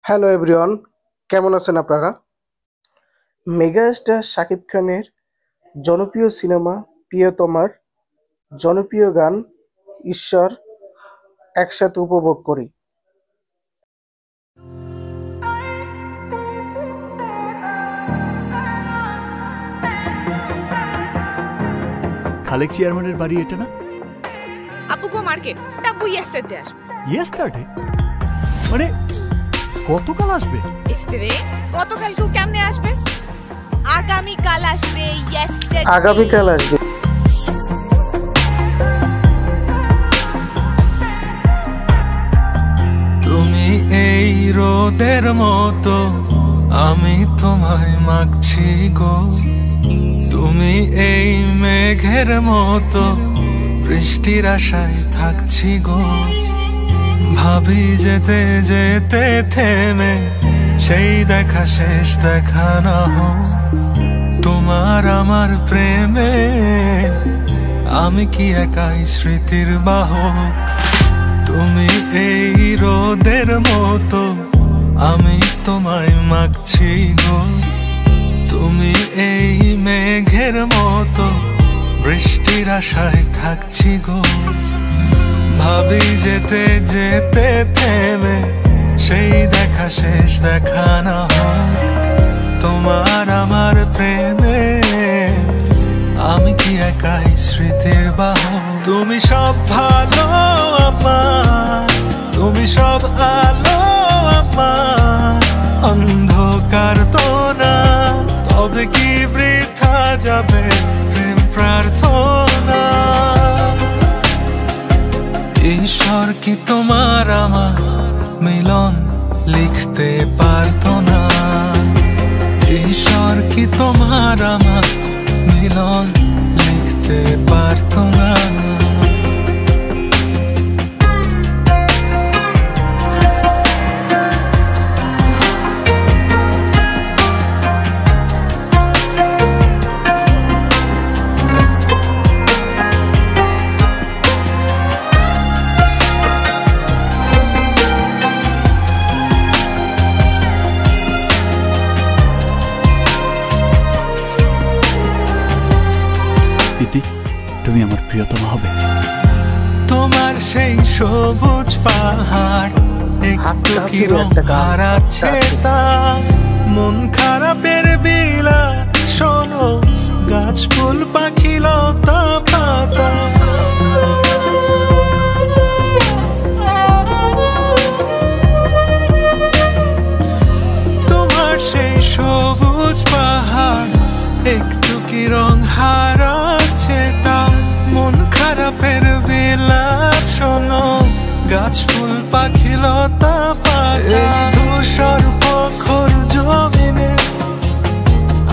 Hello everyone, কেমন আছেন আপনারা? মেগাস্টার শাকিব খানের জনপ্রিয় সিনেমা প্রিয়তমার জনপ্রিয় গান ঈশ্বর একসাথে উপভোগ করি। খালেক চেয়ারম্যানের বাড়ি এটা না? আপু গো মার্কেট আব্বু ইয়েস্টারডে আসবে। ইয়েস্টারডে মানে গতকাল আসবে? স্ট্রেট গতকালকেও কেমনে আসবে? আগামীকাল আসবে। ইয়েস্টারডে আগামীকাল আসবে। তুমি এই রোদের মতো, আমি তোমায় মাগছি গো। তুমি এই মেঘের মতো, বৃষ্টির আশায় থাকছি গো। ভাবি যেতে যেতে থেমে সেই দেখা শেষ দেখা না হোক। তোমার আমার প্রেমে আমি কি একাই স্মৃতির বাহক। তুমি এই রোদের মতো, আমি তোমায় মাগছি গো। তুমি এই মেঘের মতো, বৃষ্টির আশায় থাকছি গো। ভাবি যেতে যেতে থেমে সেই দেখা শেষ দেখা না হোক। তোমার আমার প্রেমে আমি কি একাই স্মৃতির বাহক। তুমি সব ভালো আমার, তুমি সব আলো আমার, অন্ধকার তো না। তবে কি বৃথা যাবে প্রেম প্রার্থনা। ঈশ্বর কি তোমার আমার মিলন লিখতে পারতো না। ঈশ্বর কি তোমার আমার মিলন লিখতে পারতো না। তুমি আমার প্রিয়তমা হবে। তোমার সেই সবুজ পাহাড় একটু কি রং হারাচ্ছে তা। মন খারাপের বিলা শোনো, গাছ ফুল পাখি লতা পাতা। তোমার সেই সবুজ পাহাড় একটু কি রং হারাচ্ছে তা। মন খারাপের বিলাপ শোনো, গাছ ফুল পাখি লতা পাতা। ধূসর প্রখর জমিনে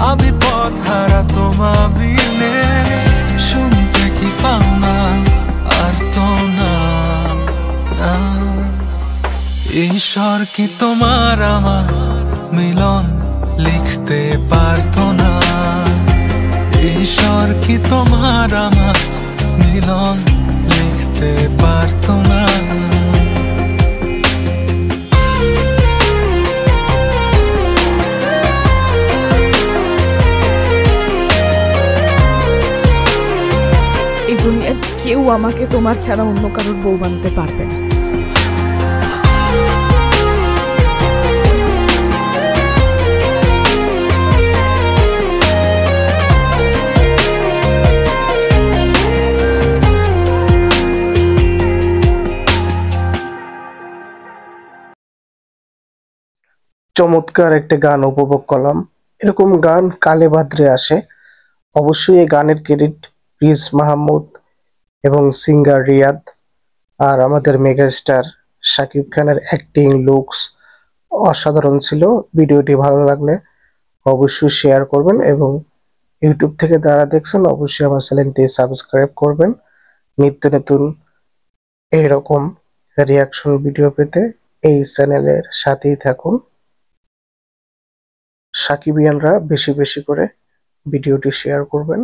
আমি পথ হারা তোমা বিনে। শুনতে কি পাও না আর তো না। ঈশ্বর কি তোমার আমার মিলন লিখতে পারতো না। ঈশ্বর কি তোমার আমার মিলন লিখতে পারতো না। এই দুনিয়ার কেউ আমাকে তোমার ছাড়া অন্য কারোর বউ বানাতে পারবে না। চমৎকার একটা গান উপভোগ করলাম। এরকম গান কালে ভাদ্রে আসে। অবশ্যই এই গানের ক্রেডিট প্রিন্স মাহমুদ এবং সিঙ্গার রিয়াদ। আর আমাদের মেগাস্টার শাকিব খানের অ্যাক্টিং লুকস অসাধারণ ছিল। ভিডিওটি ভালো লাগলে অবশ্যই শেয়ার করবেন এবং ইউটিউব থেকে যারা দেখছেন অবশ্যই আমার চ্যানেলটি সাবস্ক্রাইব করবেন। নিত্য নতুন এইরকম রিয়াকশন ভিডিও পেতে এই চ্যানেলের সাথেই থাকুন। সাকিবিয়ানরা বেশি বেশি করে ভিডিওটি শেয়ার করবেন।